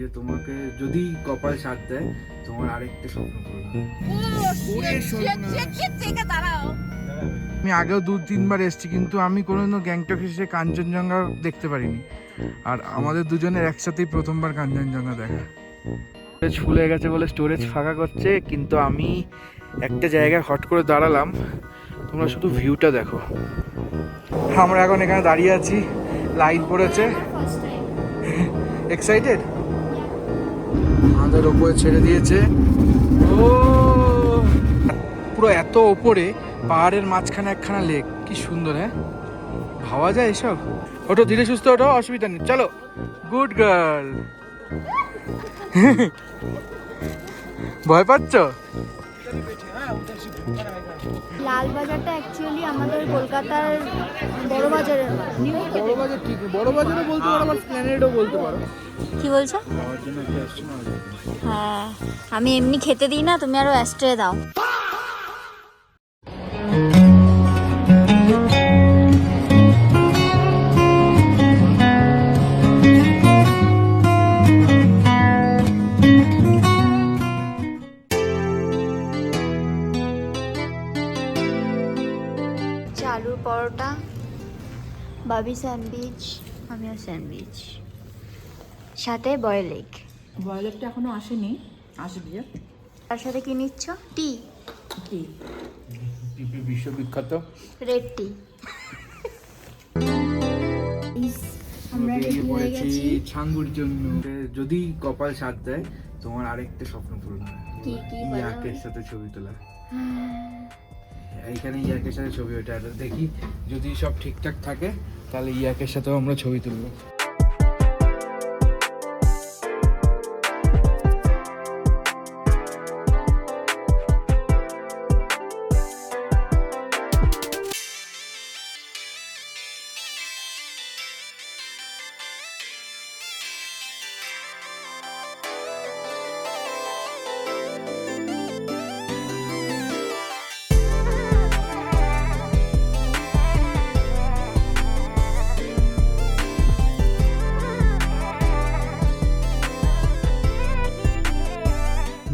যে তোমাকে যদি কপাল সাথ দেয় তোমার আরেকটা স্বপ্ন পূরণ হবে। আমি আগেও 2-3 বার এসেছি, কিন্তু আমি কোনোদিনও গ্যাংটক এসে কাঞ্চনজঙ্ঘা দেখতে পারিনি। আর আমাদের দুজনের একসাথেই প্রথমবার কাঞ্চনজঙ্ঘা দেখা। স্টোরেজ ফুল হয়ে গেছে বলে স্টোরেজ ফাঁকা করছে, কিন্তু আমি একটা জায়গায় হট করে দাঁড়ালাম। তোমরা শুধু ভিউটা দেখো। আমরা এখন এখানে দাঁড়িয়ে আছি, লাইন পড়েছে। এক্সাইটেড? আমাদের ওপরে ছেড়ে দিয়েছে। ও পুরো এত ওপরে পাহাড়ের মাঝখানে একখানা লেক, কি সুন্দর। হ্যাঁ, ভাবা যায় এসব। ওঠো, ধীরে সুস্থ ওঠো, অসুবিধা নেই, চলো। Good girl. ভয় পাচ্ছ? লালবাজারটা অ্যাকচুয়ালি আমাদের কলকাতার বড় বাজারের বড় বাজার ঠিক, বড় বাজারও বলতে পারো, আবার প্ল্যানেটও বলতে পারো। কি বলছো? খাওয়ার জন্য একটা আসছে না। হ্যাঁ, আমি এমনি খেতে দিই না, তুমি আরো অ্যাস্ট্রে দাও। আলুর পরোটা, বাবি স্যান্ডউইচ, আমিও স্যান্ডউইচ, সাথে বয়েল এগ। বয়েল এগটা এখনো আসেনি, আসবে। তার সাথে কি নিচ্ছ? টি। টি বিশ্ববিখ্যাত রেড টি। আমরা রেডি হয়ে গেছি ছাঙ্গুর জন্য। যদি কপাল সাথ দেয় তোমার আরেকটা স্বপ্ন পূরণ হবে। কি কি ইয়াকের সাথে ছবি তোলা। এইখানে ইয়াকের সাথে ছবি ওঠে। আর দেখি যদি সব ঠিকঠাক থাকে তাহলে ইয়াকের সাথেও আমরা ছবি তুলবো।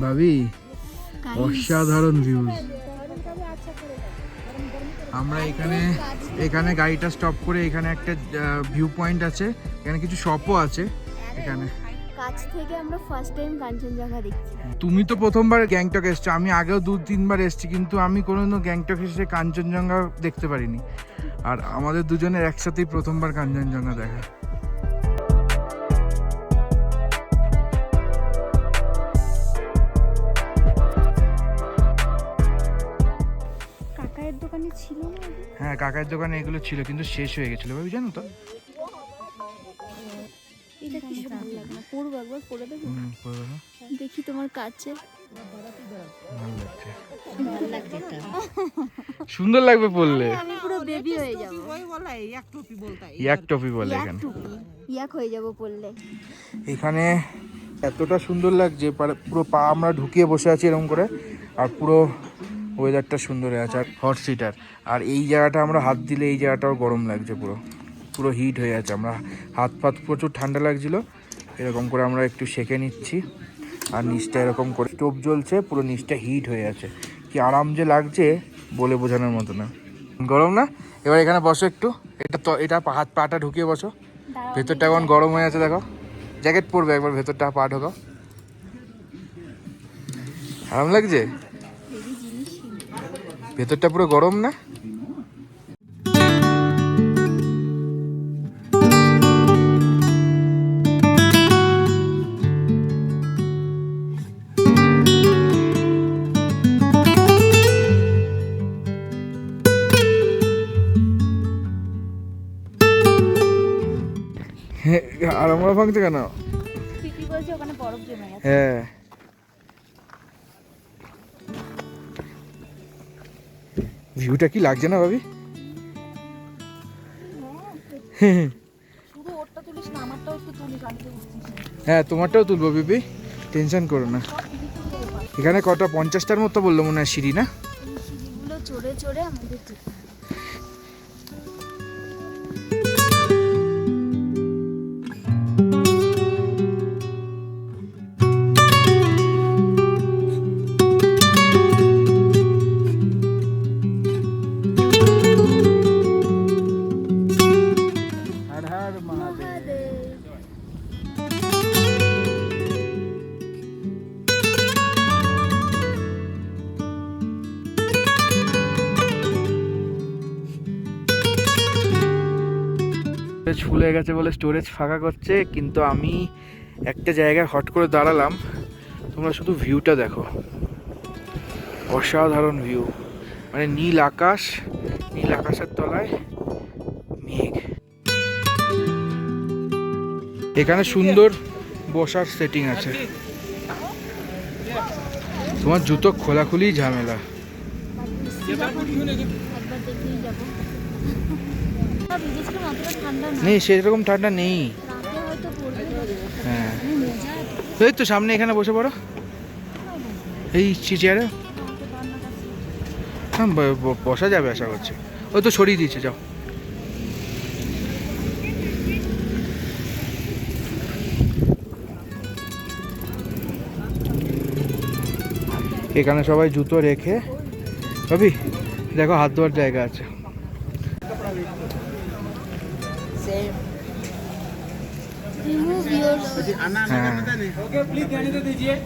ভাবি, অসাধারণ ভিউজ। আমরা এখানে গাড়িটা স্টপ করে এখানে একটা ভিউ পয়েন্ট আছে, এখানে কিছু শপও আছে। এখানে কাছ থেকে আমরা ফার্স্ট টাইম কাঞ্চনজঙ্ঘা দেখছি। তুমি তো প্রথমবার গ্যাংটক এসছো, আমি আগেও 2-3 বার এসেছি, কিন্তু আমি কোনোদিনও গ্যাংটক এসে কাঞ্চনজঙ্ঘা দেখতে পারিনি। আর আমাদের দুজনের একসাথেই প্রথমবার কাঞ্চনজঙ্ঘা দেখা। কাকায়ের দোকানে ছিল না? হ্যাঁ, কাকার দোকানে এগুলো ছিল, কিন্তু শেষ হয়ে গেছিল ভাবি, জানো তো। এটা কি ভালো লাগে না, পরবো একবার, পরে দেখো। দেখি তোমার কাছে ভালো লাগছে, সুন্দর লাগবে পরলে। আমি পুরো বেবি হয়ে যাব। ইয়াক টপি বলে এখানে। ইয়াক হয়ে যাব পরলে। এখানে এতটা সুন্দর লাগছে, পুরো পা আমরা ঢুকিয়ে বসে আছি এরকম করে। আর পুরো ওয়েদারটা সুন্দর হয়ে আছে, আর হট সিটার। আর এই জায়গাটা আমরা হাত দিলে এই জায়গাটাও গরম লাগছে, পুরো হিট হয়ে আছে। আমরা হাত প্রচুর ঠান্ডা লাগছিল, এরকম করে আমরা একটু সেঁকে নিচ্ছি। আর নিচটা এরকম করে স্টোভ জ্বলছে, পুরো নিচটা হিট হয়ে আছে। কি আরাম যে লাগছে বলে বোঝানোর মতো না। গরম না? এবার এখানে বসো একটু, এটা হাত পাটা ঢুকিয়ে বসো। ভেতরটা এখন গরম হয়ে আছে, দেখো। জ্যাকেট পরবে, একবার ভেতরটা পা ঢোকাও। আরাম লাগছে? ভেতরটা পুরো গরম না? আর আমরা ভাঙছে কেন? পিপি বলছে ওখানে বরফ জমে গেছে। হ্যাঁ, ভিউটা কি লাগছে না ভাবি? শুধু ওরটা তুলিস না, আমারটাও একটু তুলিস। আমি তো বুঝছিস। হ্যাঁ, তোমারটাও তুলবো বিপি, টেনশন করো না। এখানে কটা 50টার মতো বললো মনে হয় সিঁড়ি, না? এই সিঁড়িগুলো চড়ে চড়ে আমাদের স্টোরেজ ফুল হয়ে গেছে বলে স্টোরেজ ফাঁকা করছে, কিন্তু আমি একটা জায়গায় হট করে দাঁড়ালাম। তোমরা শুধু ভিউটা দেখো, অসাধারণ ভিউ। মানে নীল আকাশ, নীল আকাশের তলায় মেঘ। এখানে সুন্দর বসার সেটিং আছে। তোমার জুতো খোলাখুলি ঝামেলা। একবার দেখেই যাবো। বিদেশের অতটা ঠান্ডা না, নেই সেরকম ঠান্ডা নেই। রাতে হয়তো পড়বে। হ্যাঁ মজা এই তো সামনে এখানে বসে পড়ো, এই চেয়ারে। হ্যাঁ বসা যাবে আশা করছি। ওই তো সরিয়ে দিয়েছে, যাও। এখানে সবাই জুতো রেখে, ভাবি দেখো হাত ধোয়ার জায়গা আছে। রিমুভ ইওর হ্যাঁ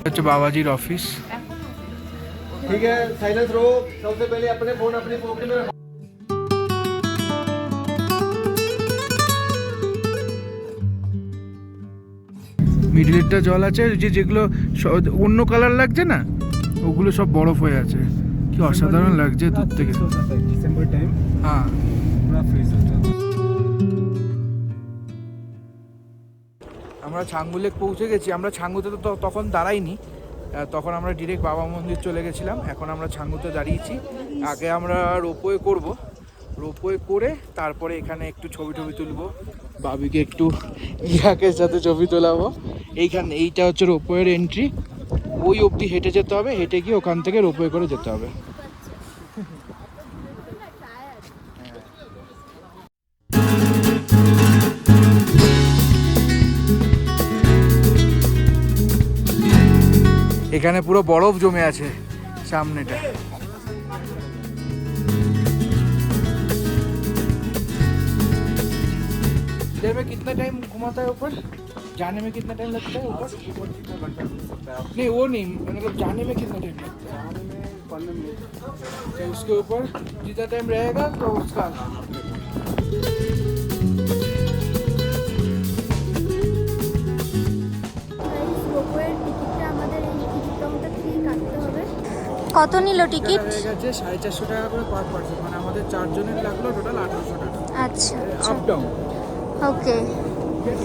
হচ্ছে বাবাজির অফিস। ठीक है, साइलेंस रहो। सबसे पहले अपने फोन अपनी पॉकेट में रखो। মিডিলেরটা জল আছে, যেগুলো অন্য কালার লাগছে না, ওগুলো সব বরফ হয়ে আছে। কি অসাধারণ লাগছে দূর থেকে। दिसंबर टाइम হ্যাঁ पूरा फ्रीज होता है। আমরা ছাঙ্গু লেক পৌঁছে গেছি। আমরা ছাঙ্গুতে তো তখন দাঁড়াইনি, তখন আমরা ডিরেক্ট বাবা মন্দির চলে গেছিলাম। এখন আমরা ছাঙ্গুতে দাঁড়িয়েছি। আগে আমরা রোপওয়ে করব, রোপওয়ে করে তারপরে এখানে একটু ছবি টবি তুলবো, বাবিকে একটু ইয়াকের সাথে ছবি তোলাবো। এইটা হচ্ছে রোপওয়ের এন্ট্রি। ওই অবধি হেঁটে যেতে হবে, হেঁটে গিয়ে ওখান থেকে রোপওয়ে করে যেতে হবে। এখানে পুরো বরফ জমে আছে সামনেটা। इधर में कितना टाइम घुमाता है ऊपर, जाने में कितना टाइम लगता है ऊपर? नहीं वो नहीं, मतलब जाने में कितना टाइम लगता है? तो उसके ऊपर जितना टाइम रहेगा तो उसका রোপওয়ের টিকিটটা আমাদের এই টিকিট কাউন্টার থেকে কাটতে হবে। কত নিল টিকিট? হয়ে গেছে 450 টাকা করে পার পার্সন, মানে আমাদের 4 জনের লাগলো টোটাল 1800 টাকা আচ্ছা আপ ডাউন। ওকে।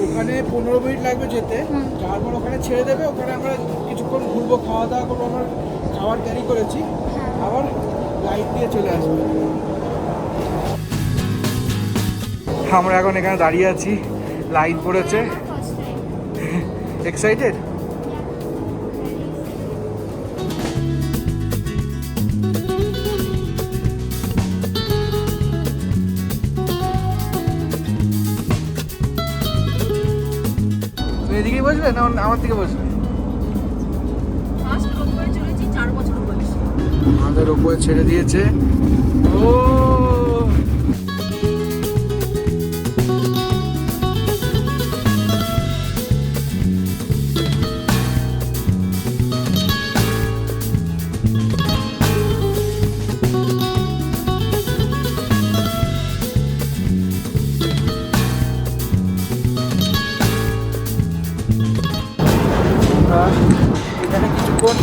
ওখানে 15 মিনিট লাগবে যেতে, তারপর ওখানে ছেড়ে দেবে। ওখানে আমরা কিছুক্ষণ ঘুরবো, খাওয়া দাওয়া করবো। আমরা খাবার ক্যারি করেছি, আবার লাইট দিয়ে চলে আসবো। আমরা এখন এখানে দাঁড়িয়ে আছি, লাইট পড়েছে। এক্সাইটেড? তুমি এদিকেই বসবে না আমার দিকে বসবে? ফার্স্ট রোপওয়ে চলেছি 4 বছর বয়সে। আমাদের উপরে ছেড়ে দিয়েছে। ও এখানে কিছুক্ষণ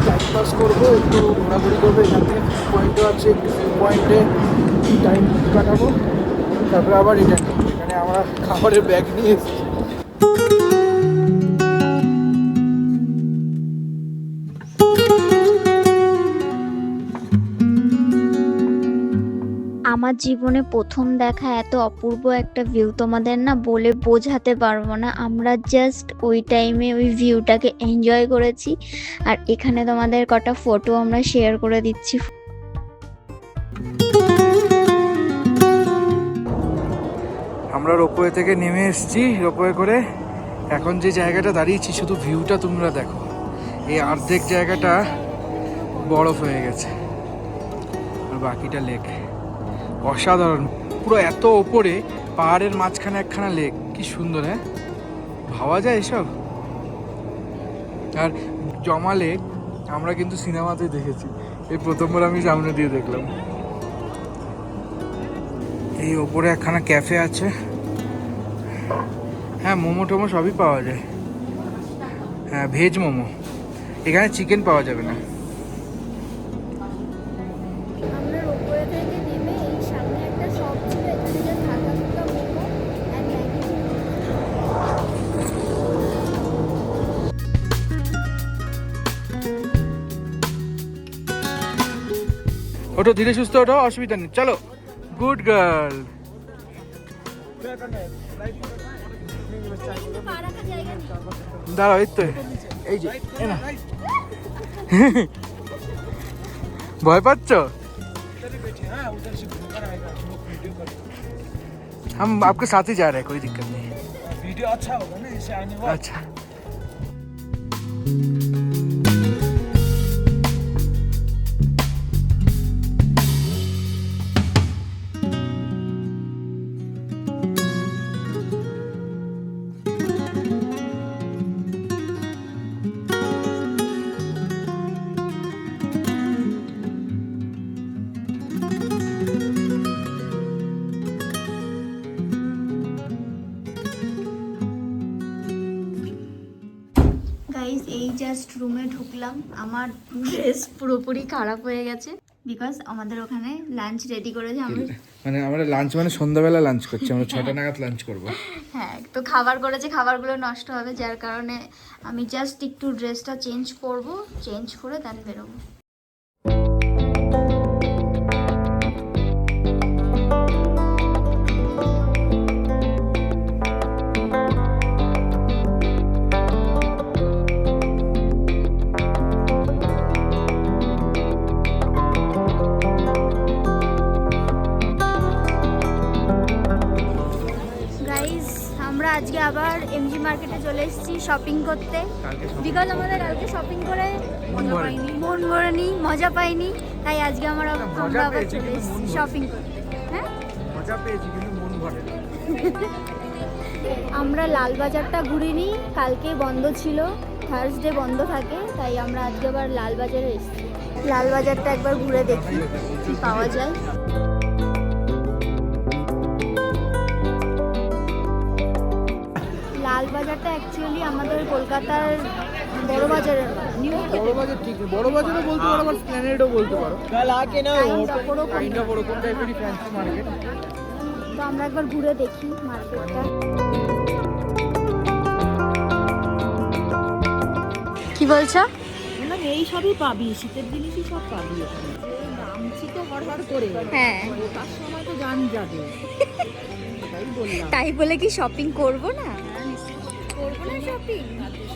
টাইম পাস করবো, একটু ঘোরাঘুরি করবো। এখান থেকে পয়েন্টও আছে, একটু পয়েন্টে টাইম কাটাবো, তারপরে আবার রিটার্ন করবো। এখানে আমরা খাবারের ব্যাগ নিয়ে এসেছি। আমার জীবনে প্রথম দেখা এত অপূর্ব একটা ভিউ তোমাদের না বলে বোঝাতে পারবো না। আমরা জাস্ট ওই টাইমে ওই ভিউটাকে এনজয় করেছি, আর এখানে তোমাদের কটা ফটো আমরা শেয়ার করে দিচ্ছি। আমরা রোপওয়ে থেকে নেমে এসেছি, রোপওয়ে করে এখন যে জায়গাটা দাঁড়িয়েছি, শুধু ভিউটা তোমরা দেখো। এই অর্ধেক জায়গাটা বরফ হয়ে গেছে, আর বাকিটা লেক। অসাধারণ, পুরো এত ওপরে পাহাড়ের মাঝখানে একখানা লেক, কি সুন্দর। হ্যাঁ, ভাবা যায় এসব? আর জমা লেক আমরা কিন্তু সিনেমাতে দেখেছি, এই প্রথমবার আমি সামনে দিয়ে দেখলাম। এই ওপরে একখানা ক্যাফে আছে, হ্যাঁ মোমো টোমো সবই পাওয়া যায়। হ্যাঁ ভেজ মোমো, এখানে চিকেন পাওয়া যাবে না। আমরা উপরে থেকে নেমে এই সামনে একটা শপ ছিল, এখানে যে থাকা থাকা মোমো আর ম্যাগি। ওঠো ধীরে সুস্থ ওঠো, অসুবিধা নেই, চলো। Good girl. দাঁড়াও, এই তো এই যে এ না। ভয় পাচ্ছ? हम आपके साथ ही जा रहे हैं, कोई दिक्कत नहीं। वीडियो अच्छा होगा ना इससे आने वाला। अच्छा গাইস এই জাস্ট রুমে ঢুকলাম, আমার ড্রেস পুরোপুরি খারাপ হয়ে গেছে বিকজ আমাদের ওখানে লাঞ্চ রেডি করেছে। মানে আমরা লাঞ্চ মানে সন্ধ্যাবেলা লাঞ্চ করছি, আমরা 6টা নাগাদ লাঞ্চ করবো। হ্যাঁ তো খাবার করেছে, খাবারগুলো নষ্ট হবে, যার কারণে আমি জাস্ট একটু ড্রেসটা চেঞ্জ করব, চেঞ্জ করে দেন বেরোবো। আমরা আজকে আবার এমজি মার্কেটে চলে এসেছি শপিং করতে, বিকজ আমাদের কালকে শপিং করে মন ভরেনি, মজা পাইনি, তাই আজকে আমরা আবার চলে এসেছি শপিং করতে। হ্যাঁ মজা পেয়েছি কিন্তু মন ভরে না। আমরা লালবাজারটা ঘুরিনি, কালকে বন্ধ ছিল, থার্সডে বন্ধ থাকে, তাই আমরা আজকে আবার লালবাজারে এসেছি। লালবাজারটা একবার ঘুরে দেখি কি পাওয়া যায়। লালবাজারটা অ্যাকচুয়ালি আমাদের কলকাতার বড় বাজারের বড় বাজার ঠিক, বড় বাজারও বলতে পারো, আবার স্প্ল্যানেডও বলতে পারো। কাইন্ড অফ ওরকম টাইপেরই ফ্যান্সি মার্কেট। তো আমরা একবার ঘুরে দেখি মার্কেটটা। কি বলছো? এই সবই পাবি, শীতের জিনিসই সব পাবি ওখানে। নামছি তো হড়হড় করে, হ্যাঁ তার সময় তো জান যাবে, তাই বললাম। তাই বলে কি শপিং করব না? করব না শপিং?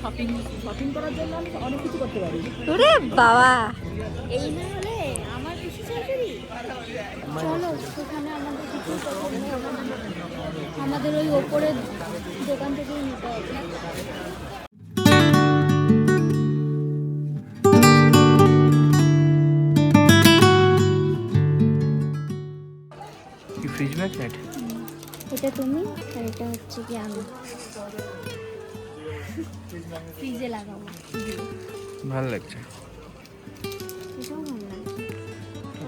শপিং শপিং করার জন্য আমি অনেক কিছু করতে পারি। ওরে বাবা, এই না হলে আমার পিসি শাশুড়ি। চলো সেখানে আমাদের কিছু পছন্দ হবে না, আমাদের ওই ওপরের দোকান থেকেই নিতে হবে। কি ফ্রিজ ম্যাগনেট? এটা তুমি আর এটা হচ্ছে কি আমি ফ্রিজে লাগাবো। ভালো লাগছে, এটাও ভালো লাগছে।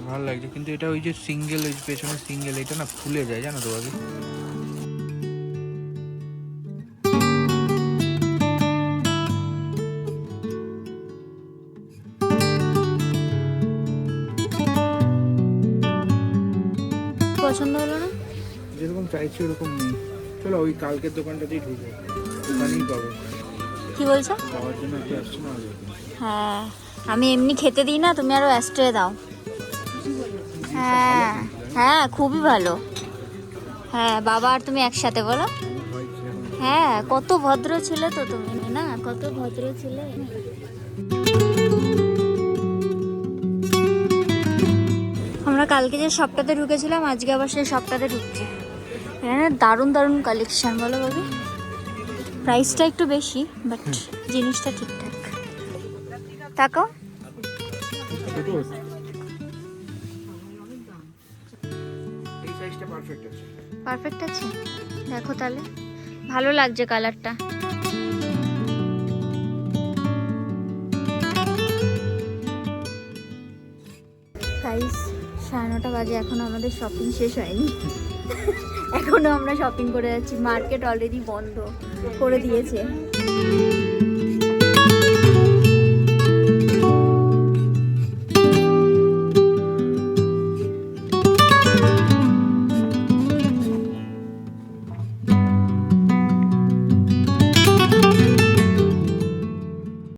ভালো লাগছে, কিন্তু এটা ওই যে সিঙ্গেল, ওই পেছনে সিঙ্গেল, এটা না ফুলে যায় জানো তো আগে। পছন্দ হলো না? যেরকম চাইছি ওরকম নেই। চলো ওই কালকের দোকানটাতেই ঢুকবো, ওখানেই পাবো। কি বলছো? খাওয়ার জন্য একটু আসছে না। হ্যাঁ আমি এমনি খেতে দিই না, তুমি আরো অ্যাস্ট্রে দাও। হ্যাঁ হ্যাঁ খুবই ভালো। হ্যাঁ বাবা আর তুমি একসাথে বলো। হ্যাঁ কত ভদ্র ছিলে তো তুমি, না কত ভদ্র ছিলে। আমরা কালকে যে শপটাতে ঢুকেছিলাম, আজকে আবার সেই শপটাতে ঢুকছি। এখানে দারুণ দারুণ কালেকশন, বলো ভাবি। প্রাইসটা একটু বেশি বাট জিনিসটা ঠিকঠাক। তাকাও, এই সাইজটা পারফেক্ট আছে। পারফেক্ট আছে, দেখো তাহলে ভালো লাগছে কালারটা। গাইস 9:30 9টা বাজে, এখনো আমাদের শপিং শেষ হয়নি। এখনো আমরা শপিং করে যাচ্ছি, মার্কেট অলরেডি বন্ধ করে দিয়েছে।